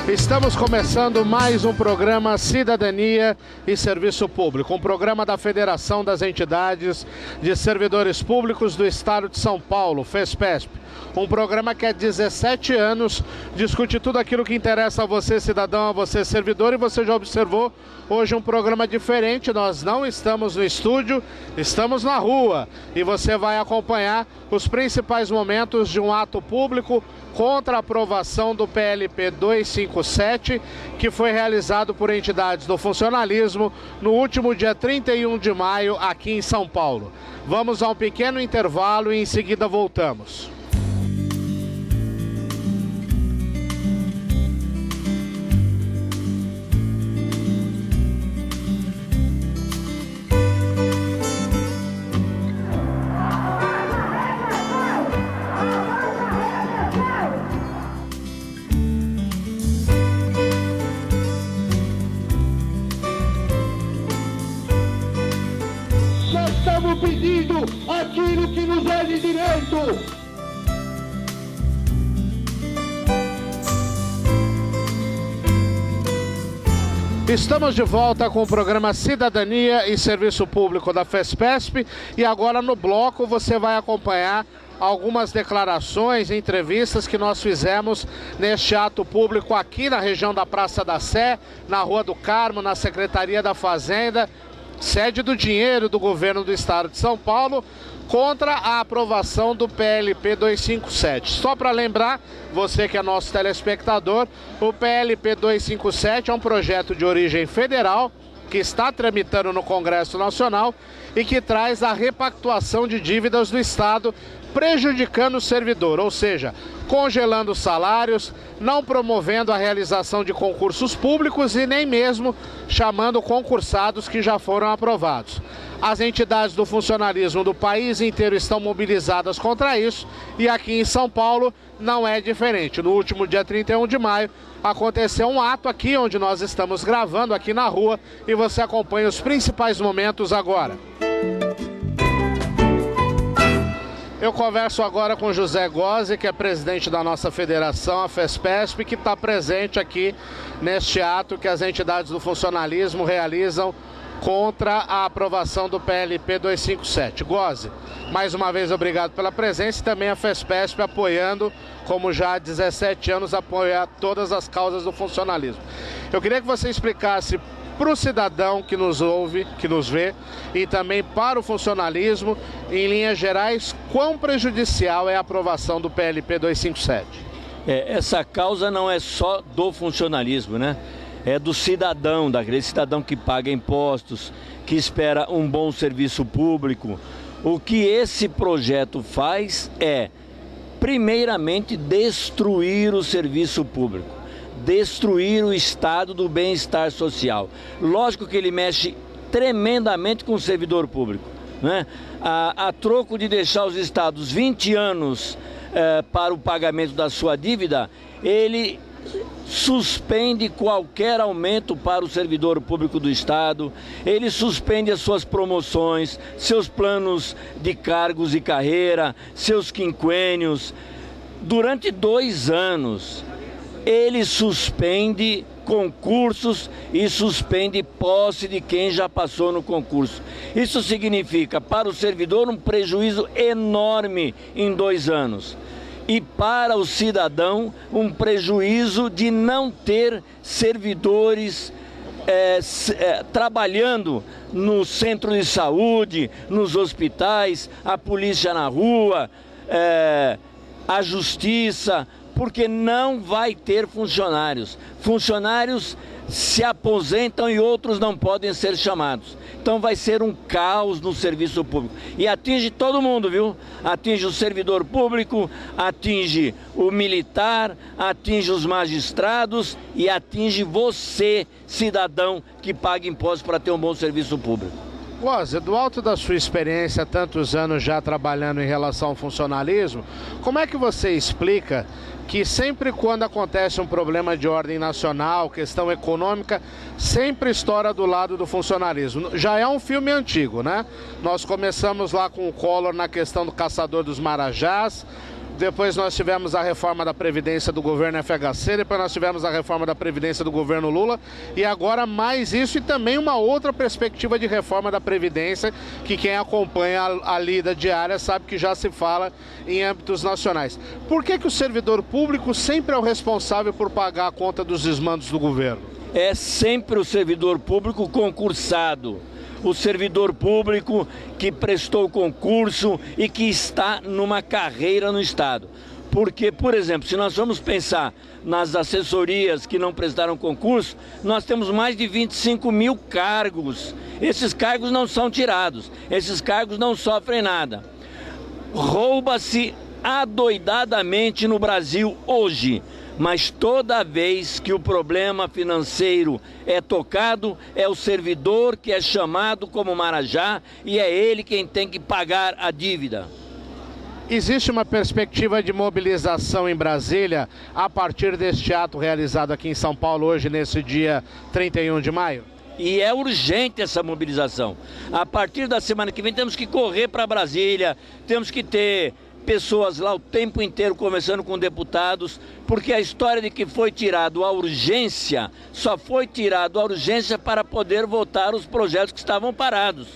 Estamos começando mais um programa Cidadania e Serviço Público, um programa da Federação das Entidades de Servidores Públicos do Estado de São Paulo, FESPESP. Um programa que há 17 anos discute tudo aquilo que interessa a você, cidadão, a você, servidor, e você já observou hoje um programa diferente. Nós não estamos no estúdio, estamos na rua e você vai acompanhar os principais momentos de um ato público contra a aprovação do PLP 257, que foi realizado por entidades do funcionalismo no último dia 31 de maio aqui em São Paulo. Vamos a um pequeno intervalo e em seguida voltamos. Estamos pedindo aquilo que nos é de direito. Estamos de volta com o programa Cidadania e Serviço Público da FESPESP e agora no bloco você vai acompanhar algumas declarações e entrevistas que nós fizemos neste ato público aqui na região da Praça da Sé, na Rua do Carmo, na Secretaria da Fazenda, sede do dinheiro do governo do estado de São Paulo, contra a aprovação do PLP 257. Só para lembrar, você que é nosso telespectador, o PLP 257 é um projeto de origem federal que está tramitando no Congresso Nacional e que traz a repactuação de dívidas do Estado, prejudicando o servidor, ou seja, congelando salários, não promovendo a realização de concursos públicos e nem mesmo chamando concursados que já foram aprovados. As entidades do funcionalismo do país inteiro estão mobilizadas contra isso e aqui em São Paulo não é diferente. No último dia 31 de maio aconteceu um ato aqui onde nós estamos gravando aqui na rua e você acompanha os principais momentos agora. Eu converso agora com José Gozzi, que é presidente da nossa federação, a FESPESP, que está presente aqui neste ato que as entidades do funcionalismo realizam contra a aprovação do PLP 257. Gozzi, mais uma vez obrigado pela presença e também a FESPESP apoiando, como já há 17 anos, apoia todas as causas do funcionalismo. Eu queria que você explicasse para o cidadão que nos ouve, que nos vê, e também para o funcionalismo, em linhas gerais, quão prejudicial é a aprovação do PLP 257? Essa causa não é só do funcionalismo, né? É do cidadão, daquele cidadão que paga impostos, que espera um bom serviço público. O que esse projeto faz é, primeiramente, destruir o serviço público, destruir o estado do bem-estar social. Lógico que ele mexe tremendamente com o servidor público, né? A troco de deixar os estados 20 anos para o pagamento da sua dívida, ele suspende qualquer aumento para o servidor público do estado, ele suspende as suas promoções, seus planos de cargos e carreira, seus quinquênios. Durante 2 anos, ele suspende concursos e suspende posse de quem já passou no concurso. Isso significa para o servidor um prejuízo enorme em 2 anos. E para o cidadão um prejuízo de não ter servidores trabalhando no centro de saúde, nos hospitais, a polícia na rua, a justiça, porque não vai ter funcionários. Funcionários se aposentam e outros não podem ser chamados. Então vai ser um caos no serviço público. E atinge todo mundo, viu? Atinge o servidor público, atinge o militar, atinge os magistrados e atinge você, cidadão, que paga impostos para ter um bom serviço público. Gozzi, do alto da sua experiência, tantos anos já trabalhando em relação ao funcionalismo, como é que você explica que sempre quando acontece um problema de ordem nacional, questão econômica, sempre estoura do lado do funcionalismo? Já é um filme antigo, né? Nós começamos lá com o Collor na questão do caçador dos Marajás, Depois nós tivemos a reforma da Previdência do governo FHC, depois nós tivemos a reforma da Previdência do governo Lula e agora mais isso e também uma outra perspectiva de reforma da Previdência que quem acompanha a lida diária sabe que já se fala em âmbitos nacionais. Por que o servidor público sempre é o responsável por pagar a conta dos desmandos do governo? É sempre o servidor público concursado. O servidor público que prestou concurso e que está numa carreira no Estado. Porque, por exemplo, se nós vamos pensar nas assessorias que não prestaram concurso, nós temos mais de 25 mil cargos. Esses cargos não são tirados, esses cargos não sofrem nada. Rouba-se adoidadamente no Brasil hoje. Mas toda vez que o problema financeiro é tocado, é o servidor que é chamado como marajá e é ele quem tem que pagar a dívida. Existe uma perspectiva de mobilização em Brasília a partir deste ato realizado aqui em São Paulo hoje, nesse dia 31 de maio? E é urgente essa mobilização. A partir da semana que vem temos que correr para Brasília, temos que ter pessoas lá o tempo inteiro conversando com deputados, porque a história de que foi tirado a urgência, só foi tirado a urgência para poder votar os projetos que estavam parados.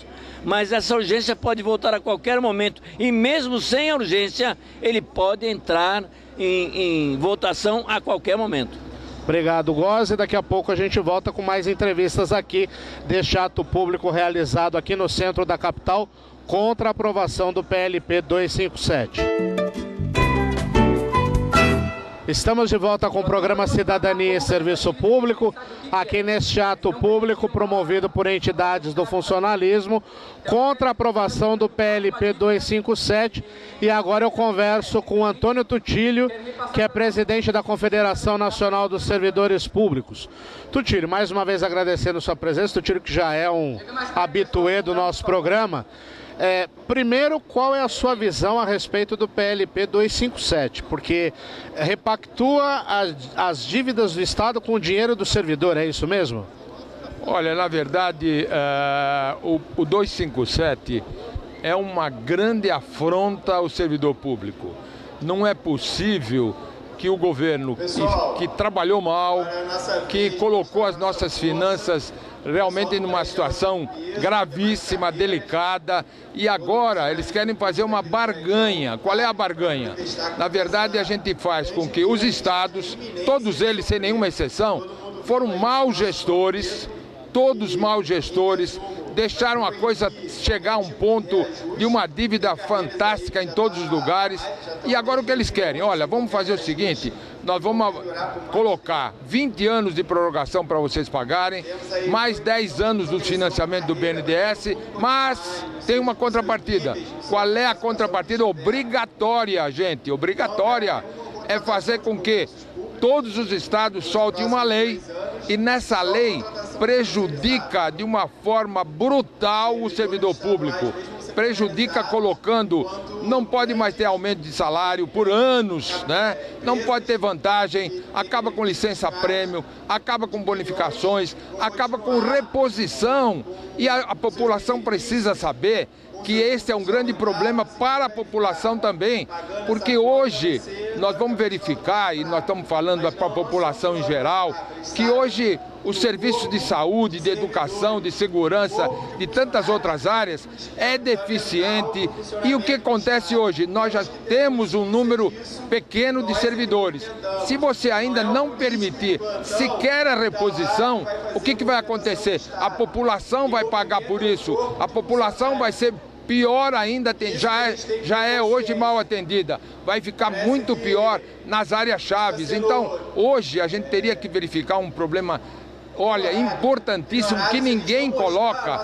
Mas essa urgência pode voltar a qualquer momento e mesmo sem a urgência, ele pode entrar em votação a qualquer momento. Obrigado, Góes. Daqui a pouco a gente volta com mais entrevistas aqui deste ato público realizado aqui no centro da capital, contra a aprovação do PLP 257. Estamos de volta com o programa Cidadania e Serviço Público, aqui neste ato público promovido por entidades do funcionalismo contra a aprovação do PLP 257. E agora eu converso com o Antônio Tutílio, que é presidente da Confederação Nacional dos Servidores Públicos. Tutílio, mais uma vez agradecendo sua presença, Tutílio que já é um habituê do nosso programa. Primeiro, qual é a sua visão a respeito do PLP 257? Porque repactua as dívidas do Estado com o dinheiro do servidor, é isso mesmo? Olha, na verdade, o 257 é uma grande afronta ao servidor público. Não é possível que o governo, que trabalhou mal, que colocou as nossas finanças realmente numa situação gravíssima, delicada, e agora eles querem fazer uma barganha. Qual é a barganha? Na verdade, a gente faz com que os estados, todos eles sem nenhuma exceção, foram maus gestores, todos maus gestores, deixaram a coisa chegar a um ponto de uma dívida fantástica em todos os lugares. E agora o que eles querem? Olha, vamos fazer o seguinte, nós vamos colocar 20 anos de prorrogação para vocês pagarem, mais 10 anos do financiamento do BNDES, mas tem uma contrapartida. Qual é a contrapartida? Obrigatória, gente, obrigatória. É fazer com que todos os estados soltem uma lei e nessa lei prejudica de uma forma brutal o servidor público. Prejudica colocando, não pode mais ter aumento de salário por anos, né? Não pode ter vantagem, acaba com licença-prêmio, acaba com bonificações, acaba com reposição. E a população precisa saber que esse é um grande problema para a população também, porque hoje nós vamos verificar, e nós estamos falando para a população em geral, que hoje os serviços de saúde, de educação, de segurança, de tantas outras áreas, é deficiente. E o que acontece hoje? Nós já temos um número pequeno de servidores. Se você ainda não permitir sequer a reposição, o que vai acontecer? A população vai pagar por isso, a população vai ser pior ainda, já é hoje mal atendida, vai ficar muito pior nas áreas chaves. Então, hoje a gente teria que verificar um problema, olha, importantíssimo, que ninguém coloca,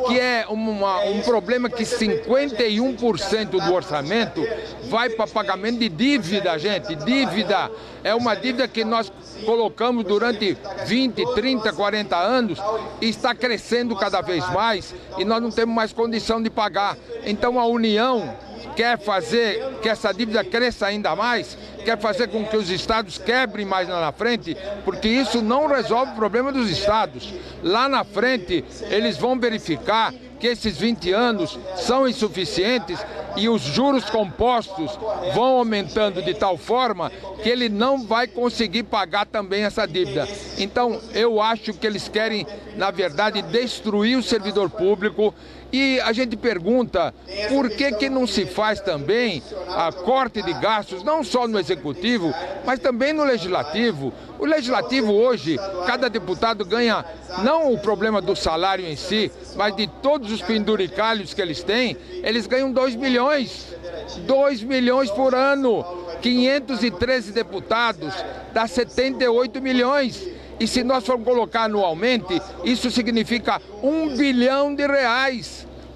que é um problema que 51% do orçamento vai para pagamento de dívida, gente. Dívida é uma dívida que nós colocamos durante 20, 30, 40 anos e está crescendo cada vez mais e nós não temos mais condição de pagar. Então a União quer fazer que essa dívida cresça ainda mais, quer fazer com que os estados quebrem mais lá na frente, porque isso não resolve o problema dos estados. Lá na frente, eles vão verificar que esses 20 anos são insuficientes e os juros compostos vão aumentando de tal forma que ele não vai conseguir pagar também essa dívida. Então, eu acho que eles querem, na verdade, destruir o servidor público. E a gente pergunta por que não se faz também a corte de gastos, não só no Executivo, mas também no Legislativo. O Legislativo hoje, cada deputado ganha não o problema do salário em si, mas de todos os penduricalhos que eles têm, eles ganham 2 milhões. 2 milhões por ano. 513 deputados, dá 78 milhões. E se nós formos colocar anualmente, isso significa R$1 bilhão.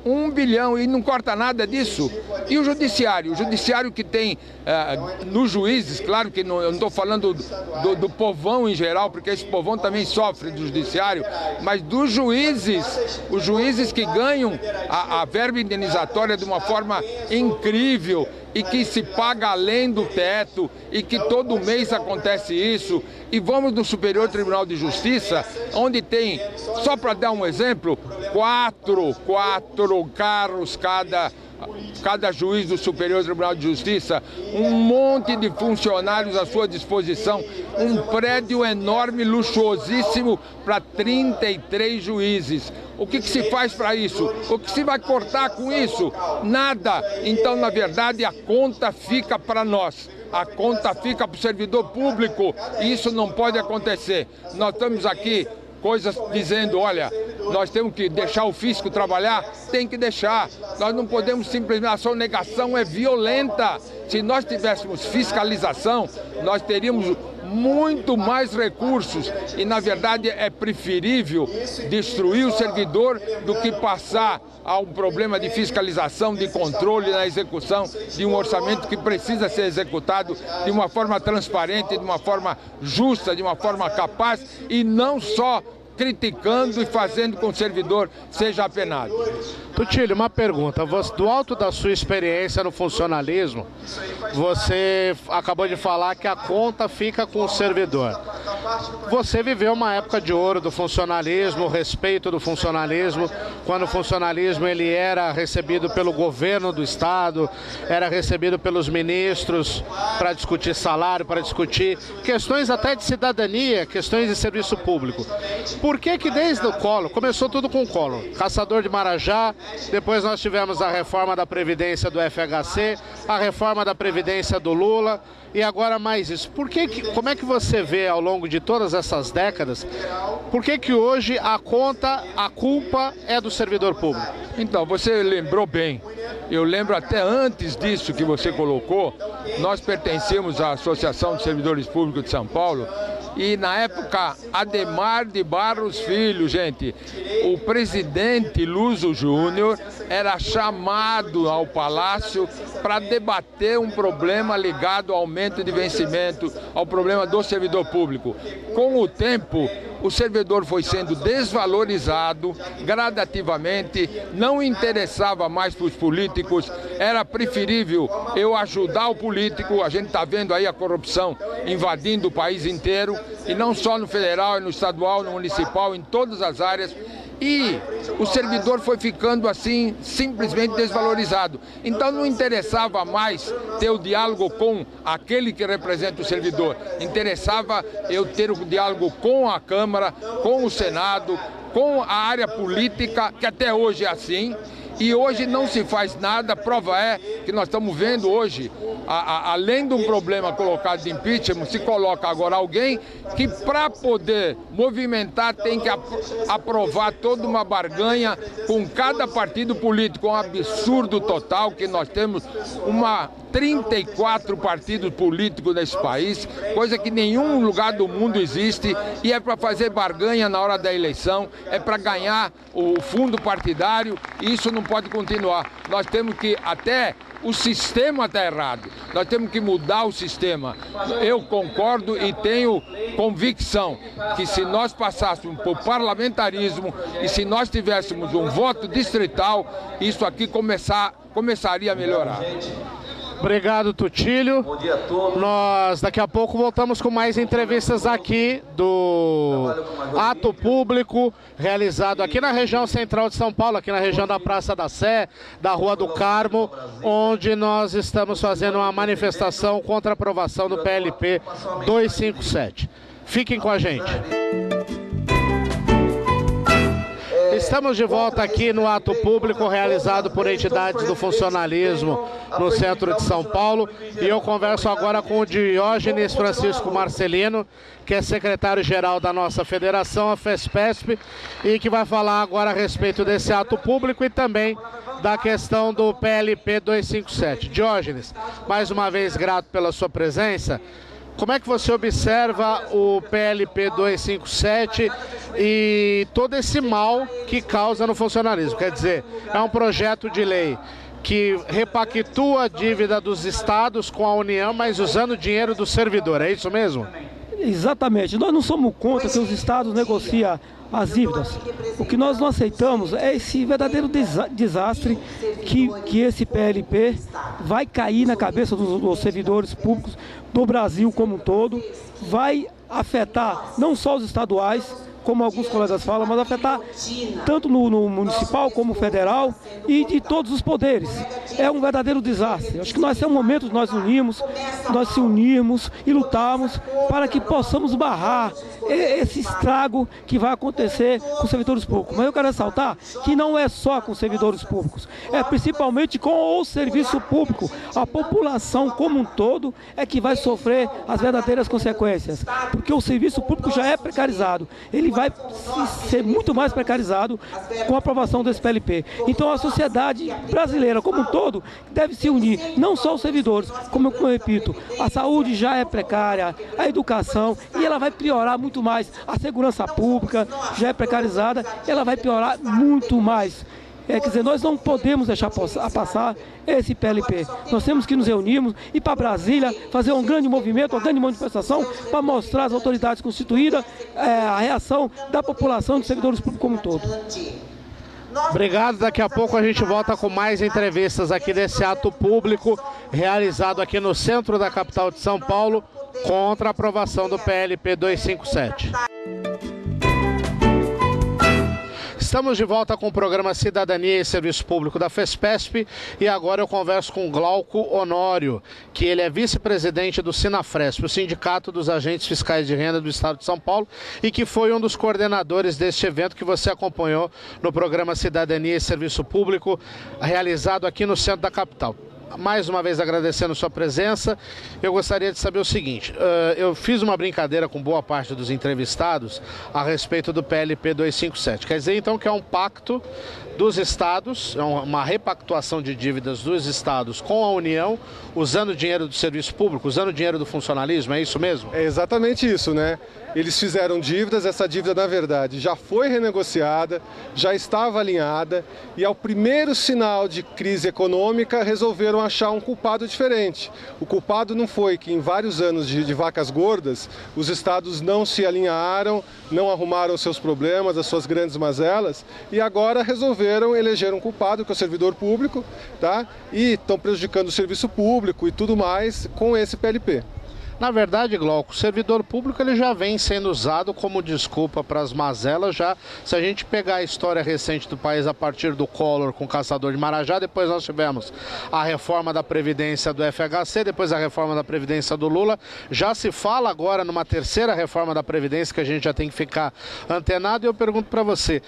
1 bilhão, e não corta nada disso. E o judiciário? O judiciário que tem nos juízes, claro que não, eu não estou falando do povão em geral, porque esse povão também sofre do judiciário, mas dos juízes, os juízes que ganham a verba indenizatória de uma forma incrível, e que se paga além do teto, e que todo mês acontece isso. E vamos no Superior Tribunal de Justiça, onde tem, só para dar um exemplo, quatro carros cada juiz do Superior Tribunal de Justiça, um monte de funcionários à sua disposição, um prédio enorme, luxuosíssimo para 33 juízes. O que se faz para isso? O que se vai cortar com isso? Nada. Então, na verdade, a conta fica para nós. A conta fica para o servidor público. E isso não pode acontecer. Nós estamos aqui coisas dizendo, olha, nós temos que deixar o fisco trabalhar, tem que deixar. Nós não podemos simplesmente, a sonegação é violenta. Se nós tivéssemos fiscalização, nós teríamos muito mais recursos e, na verdade, é preferível destruir o servidor do que passar a um problema de fiscalização, de controle na execução de um orçamento que precisa ser executado de uma forma transparente, de uma forma justa, de uma forma capaz e não só criticando e fazendo com que o servidor seja apenado. Tutílio, uma pergunta. Do alto da sua experiência no funcionalismo, você acabou de falar que a conta fica com o servidor. Você viveu uma época de ouro do funcionalismo, o respeito do funcionalismo, quando o funcionalismo ele era recebido pelo governo do estado, era recebido pelos ministros para discutir salário, para discutir questões até de cidadania, questões de serviço público. Por que desde o Collor, começou tudo com o Collor, Caçador de Marajá, depois nós tivemos a reforma da Previdência do FHC, a reforma da Previdência do Lula e agora mais isso. Como é que você vê ao longo de todas essas décadas, por que hoje a culpa é do servidor público? Então, você lembrou bem. Eu lembro até antes disso que você colocou, nós pertencemos à Associação de Servidores Públicos de São Paulo. E na época, Ademar de Barros Filho, gente, o presidente Luso Júnior era chamado ao Palácio para debater um problema ligado ao aumento de vencimento, ao problema do servidor público. Com o tempo, o servidor foi sendo desvalorizado gradativamente, não interessava mais para os políticos, era preferível eu ajudar o político. A gente está vendo aí a corrupção invadindo o país inteiro, e não só no federal, no estadual, no municipal, em todas as áreas. E o servidor foi ficando assim, simplesmente desvalorizado. Então não interessava mais ter o diálogo com aquele que representa o servidor. Interessava eu ter o diálogo com a Câmara, com o Senado, com a área política, que até hoje é assim. E hoje não se faz nada. Prova é que nós estamos vendo hoje, além de um problema colocado de impeachment, se coloca agora alguém que, para poder movimentar, tem que aprovar toda uma barganha com cada partido político. Um absurdo total, que nós temos 34 partidos políticos nesse país, coisa que em nenhum lugar do mundo existe, e é para fazer barganha na hora da eleição, é para ganhar o fundo partidário, e isso não pode continuar. Nós temos que, até o sistema está errado, nós temos que mudar o sistema. Eu concordo e tenho convicção que se nós passássemos por parlamentarismo e se nós tivéssemos um voto distrital, isso aqui começaria a melhorar. Obrigado, Tutílio. Bom dia a todos. Nós daqui a pouco voltamos com mais entrevistas aqui do ato público realizado aqui na região central de São Paulo, aqui na região da Praça da Sé, da Rua do Carmo, onde nós estamos fazendo uma manifestação contra a aprovação do PLP 257. Fiquem com a gente. Estamos de volta aqui no ato público realizado por entidades do funcionalismo no centro de São Paulo, e eu converso agora com o Diógenes Francisco Marcelino, que é secretário-geral da nossa federação, a FESPESP, e que vai falar agora a respeito desse ato público e também da questão do PLP 257. Diógenes, mais uma vez grato pela sua presença. Como é que você observa o PLP 257 e todo esse mal que causa no funcionalismo? Quer dizer, é um projeto de lei que repactua a dívida dos estados com a União, mas usando o dinheiro do servidor, é isso mesmo? Exatamente. Nós não somos contra que os estados negociem as dívidas. O que nós não aceitamos é esse verdadeiro desastre que esse PLP vai cair na cabeça dos servidores públicos do Brasil como um todo, vai afetar não só os estaduais, como alguns colegas falam, mas afetar tanto no municipal como federal e de todos os poderes. É um verdadeiro desastre. Acho que é um momento de nós se unirmos e lutarmos para que possamos barrar esse estrago que vai acontecer com os servidores públicos. Mas eu quero ressaltar que não é só com os servidores públicos, é principalmente com o serviço público. A população como um todo é que vai sofrer as verdadeiras consequências, porque o serviço público já é precarizado. Ele vai ser muito mais precarizado com a aprovação desse PLP. Então a sociedade brasileira como um todo deve se unir, não só os servidores, como eu repito, a saúde já é precária, a educação, e ela vai piorar muito mais, a segurança pública já é precarizada, ela vai piorar muito mais. Quer dizer, nós não podemos deixar passar esse PLP. Nós temos que nos reunirmos e ir para Brasília fazer um grande movimento, uma grande manifestação para mostrar às autoridades constituídas a reação da população de servidores públicos como um todo. Obrigado, daqui a pouco a gente volta com mais entrevistas aqui desse ato público realizado aqui no centro da capital de São Paulo contra a aprovação do PLP 257. Estamos de volta com o programa Cidadania e Serviço Público da FESPESP e agora eu converso com Glauco Honório, que ele é vice-presidente do Sinafresp, o Sindicato dos Agentes Fiscais de Renda do Estado de São Paulo, e que foi um dos coordenadores deste evento que você acompanhou no programa Cidadania e Serviço Público, realizado aqui no centro da capital. Mais uma vez agradecendo sua presença, eu gostaria de saber o seguinte, eu fiz uma brincadeira com boa parte dos entrevistados a respeito do PLP 257, quer dizer então que é um pacto dos estados, é uma repactuação de dívidas dos estados com a União, usando dinheiro do serviço público, usando dinheiro do funcionalismo, é isso mesmo? É exatamente isso, né? Eles fizeram dívidas, essa dívida na verdade já foi renegociada, já estava alinhada e ao primeiro sinal de crise econômica resolveram achar um culpado diferente. O culpado não foi que em vários anos de vacas gordas os estados não se alinharam, não arrumaram seus problemas, as suas grandes mazelas e agora resolveram eleger um culpado que é o servidor público, tá? E estão prejudicando o serviço público e tudo mais com esse PLP. Na verdade, Glauco, o servidor público ele já vem sendo usado como desculpa para as mazelas. Já, se a gente pegar a história recente do país a partir do Collor com o Caçador de Marajá, depois nós tivemos a reforma da Previdência do FHC, depois a reforma da Previdência do Lula. Já se fala agora numa terceira reforma da Previdência que a gente já tem que ficar antenado. E eu pergunto para você,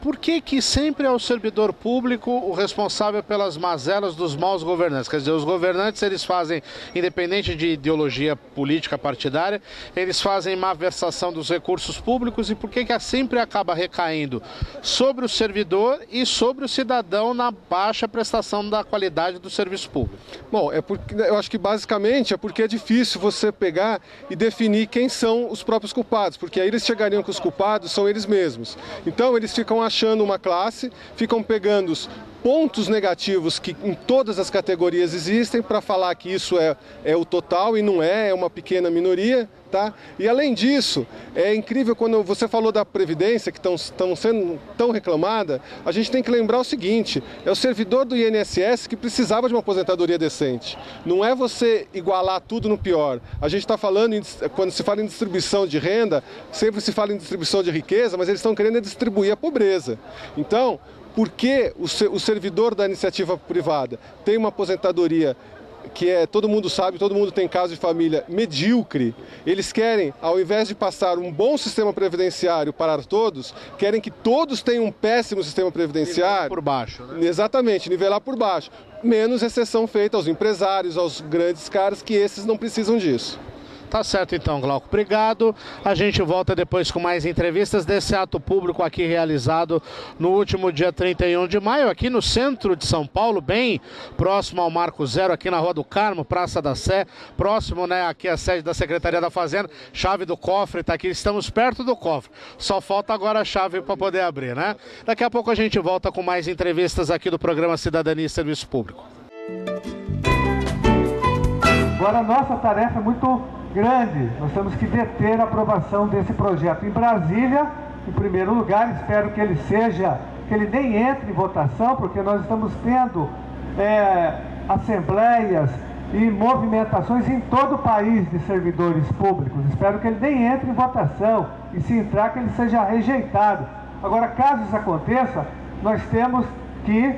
por que sempre é o servidor público o responsável pelas mazelas dos maus governantes? Quer dizer, os governantes eles fazem, independente de ideologia política partidária, eles fazem malversação dos recursos públicos e por que sempre acaba recaindo sobre o servidor e sobre o cidadão na baixa prestação da qualidade do serviço público? Bom, eu acho que basicamente é porque é difícil você pegar e definir quem são os próprios culpados, porque aí eles chegariam que os culpados são eles mesmos. Então eles ficam achando uma classe, ficam pegando pontos negativos que em todas as categorias existem para falar que isso é o total e não é uma pequena minoria, tá? E além disso, é incrível quando você falou da Previdência, que estão sendo tão reclamada, a gente tem que lembrar o seguinte, é o servidor do INSS que precisava de uma aposentadoria decente. Não é você igualar tudo no pior. A gente está falando, quando se fala em distribuição de renda, sempre se fala em distribuição de riqueza, mas eles estão querendo distribuir a pobreza. Então, porque o servidor da iniciativa privada tem uma aposentadoria que todo mundo sabe, todo mundo tem caso de família medíocre, eles querem, ao invés de passar um bom sistema previdenciário para todos, querem que todos tenham um péssimo sistema previdenciário. Nivelar por baixo, né? Exatamente, nivelar por baixo. Menos exceção feita aos empresários, aos grandes caras, que esses não precisam disso. Tá certo então, Glauco. Obrigado. A gente volta depois com mais entrevistas desse ato público aqui realizado no último dia 31 de maio, aqui no centro de São Paulo, bem próximo ao Marco Zero, aqui na Rua do Carmo, Praça da Sé, próximo, né, aqui a sede da Secretaria da Fazenda, chave do cofre tá aqui, estamos perto do cofre. Só falta agora a chave para poder abrir, né? Daqui a pouco a gente volta com mais entrevistas aqui do programa Cidadania e Serviço Público. Agora a nossa tarefa é muito grande, nós temos que deter a aprovação desse projeto em Brasília, em primeiro lugar. Espero que ele nem entre em votação, porque nós estamos tendo assembleias e movimentações em todo o país de servidores públicos. Espero que ele nem entre em votação e, se entrar, que ele seja rejeitado. Agora, caso isso aconteça, nós temos que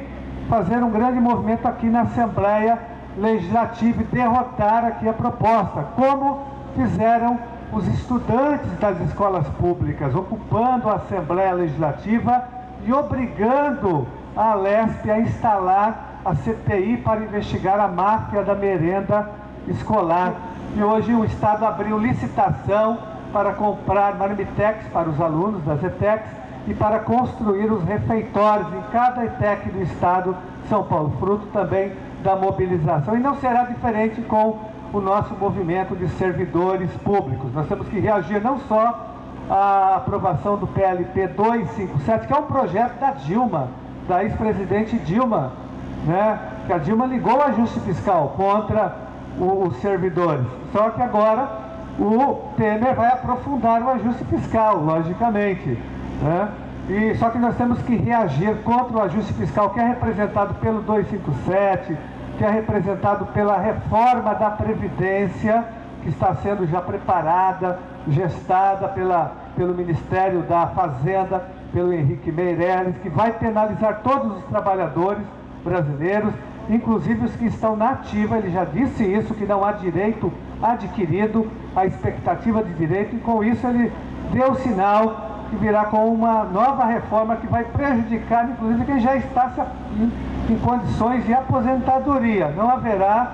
fazer um grande movimento aqui na Assembleia Legislativa e derrotar aqui a proposta, como fizeram os estudantes das escolas públicas, ocupando a Assembleia Legislativa e obrigando a Alesp a instalar a CPI para investigar a máfia da merenda escolar. E hoje o Estado abriu licitação para comprar marmitex para os alunos das ETECs e para construir os refeitórios em cada ETEC do Estado de São Paulo, fruto também da mobilização. E não será diferente com o nosso movimento de servidores públicos. Nós temos que reagir não só à aprovação do PLP 257, que é um projeto da Dilma, da ex-presidente Dilma, né? Que a Dilma ligou o ajuste fiscal contra os servidores. Só que agora o Temer vai aprofundar o ajuste fiscal, logicamente, né? E só que nós temos que reagir contra o ajuste fiscal, que é representado pelo 257, que é representado pela reforma da Previdência, que está sendo já preparada, gestada pelo Ministério da Fazenda, pelo Henrique Meirelles, que vai penalizar todos os trabalhadores brasileiros, inclusive os que estão na ativa. Ele já disse isso, que não há direito adquirido, a expectativa de direito, e com isso ele deu sinal que virá com uma nova reforma que vai prejudicar, inclusive, quem já está em condições de aposentadoria. Não haverá,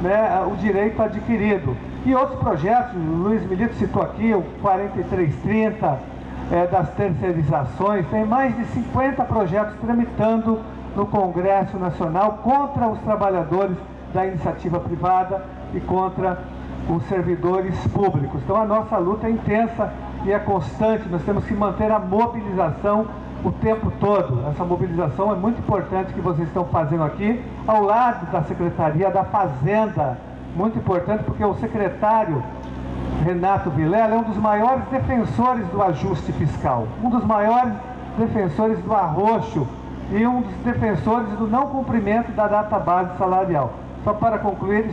né, o direito adquirido. E outros projetos, o Luiz Milito citou aqui, o 4330, das terceirizações. Tem mais de 50 projetos tramitando no Congresso Nacional contra os trabalhadores da iniciativa privada e contra os servidores públicos. Então a nossa luta é intensa e é constante. Nós temos que manter a mobilização o tempo todo. Essa mobilização é muito importante que vocês estão fazendo aqui, ao lado da Secretaria da Fazenda. Muito importante, porque o secretário Renato Vilela é um dos maiores defensores do ajuste fiscal, um dos maiores defensores do arroxo e um dos defensores do não cumprimento da data base salarial. Só para concluir,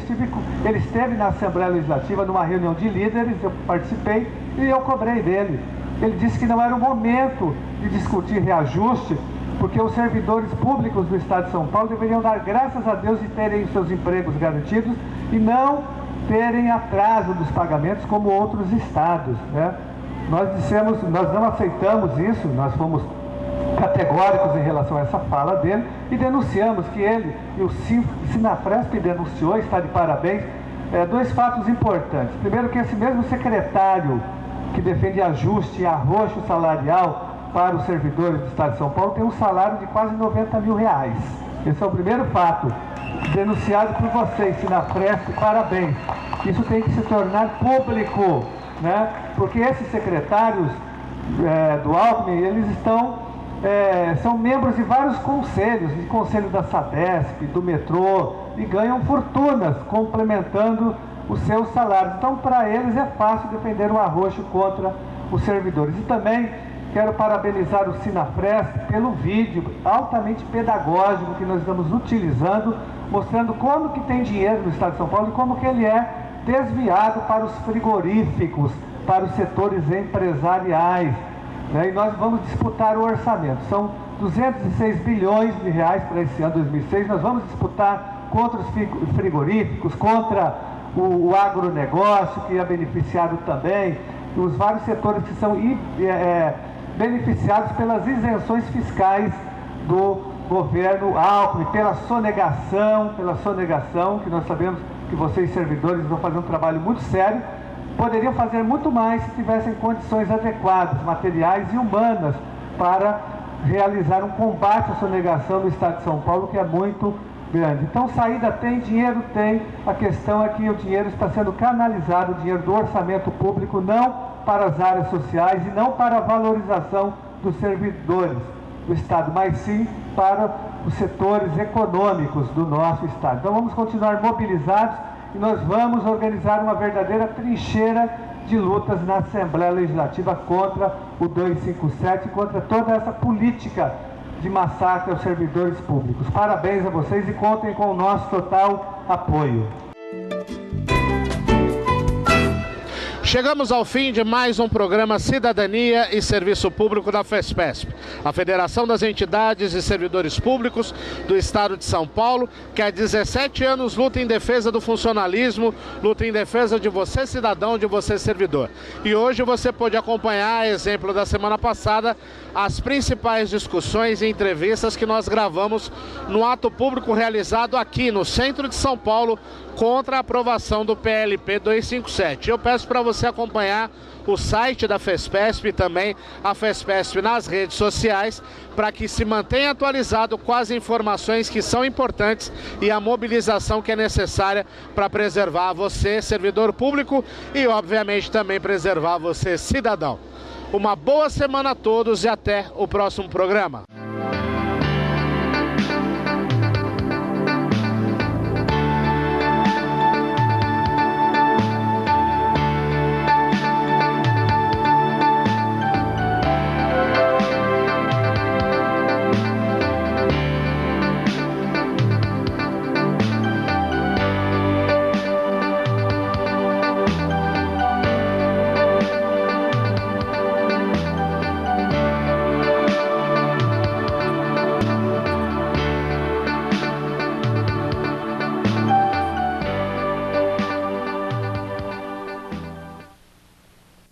ele esteve na Assembleia Legislativa numa reunião de líderes, eu participei e eu cobrei dele. Ele disse que não era o momento de discutir reajuste, porque os servidores públicos do Estado de São Paulo deveriam dar graças a Deus de terem seus empregos garantidos e não terem atraso dos pagamentos como outros estados, né? Nós não aceitamos isso, nós fomos categóricos em relação a essa fala dele e denunciamos que ele, e o Sinafresp denunciou, está de parabéns, dois fatos importantes. Primeiro, que esse mesmo secretário que defende ajuste e arroxo salarial para os servidores do Estado de São Paulo tem um salário de quase 90 mil reais. Esse é o primeiro fato, denunciado por vocês, Sinafresp, parabéns. Isso tem que se tornar público, né? Porque esses secretários do Alckmin, eles estão são membros de vários conselhos, de conselho da Sabesp, do metrô, e ganham fortunas complementando os seus salários. Então, para eles é fácil defender um arroxo contra os servidores. E também quero parabenizar o Sinafresp pelo vídeo altamente pedagógico que nós estamos utilizando, mostrando como que tem dinheiro no Estado de São Paulo e como que ele é desviado para os frigoríficos, para os setores empresariais, né? E nós vamos disputar o orçamento. São 206 bilhões de reais para esse ano 2006. Nós vamos disputar contra os frigoríficos, contra o agronegócio, que é beneficiado também, os vários setores que são beneficiados pelas isenções fiscais do governo Alckmin, pela sonegação, que nós sabemos que vocês, servidores, vão fazer um trabalho muito sério, poderiam fazer muito mais se tivessem condições adequadas, materiais e humanas, para realizar um combate à sonegação no Estado de São Paulo, que é muito grande. Então, saída tem, dinheiro tem, a questão é que o dinheiro está sendo canalizado, o dinheiro do orçamento público, não para as áreas sociais e não para a valorização dos servidores do Estado, mas sim para os setores econômicos do nosso Estado. Então, vamos continuar mobilizados e nós vamos organizar uma verdadeira trincheira de lutas na Assembleia Legislativa contra o 257, contra toda essa política de massacre aos servidores públicos. Parabéns a vocês e contem com o nosso total apoio. Chegamos ao fim de mais um programa Cidadania e Serviço Público da FESPESP, a Federação das Entidades e Servidores Públicos do Estado de São Paulo, que há 17 anos luta em defesa do funcionalismo, luta em defesa de você, cidadão, de você, servidor. E hoje você pôde acompanhar, exemplo da semana passada, as principais discussões e entrevistas que nós gravamos no ato público realizado aqui no centro de São Paulo, contra a aprovação do PLP 257. Eu peço para você acompanhar o site da FESPESP e também a FESPESP nas redes sociais, para que se mantenha atualizado com as informações que são importantes e a mobilização que é necessária para preservar você, servidor público, e obviamente também preservar você, cidadão. Uma boa semana a todos e até o próximo programa.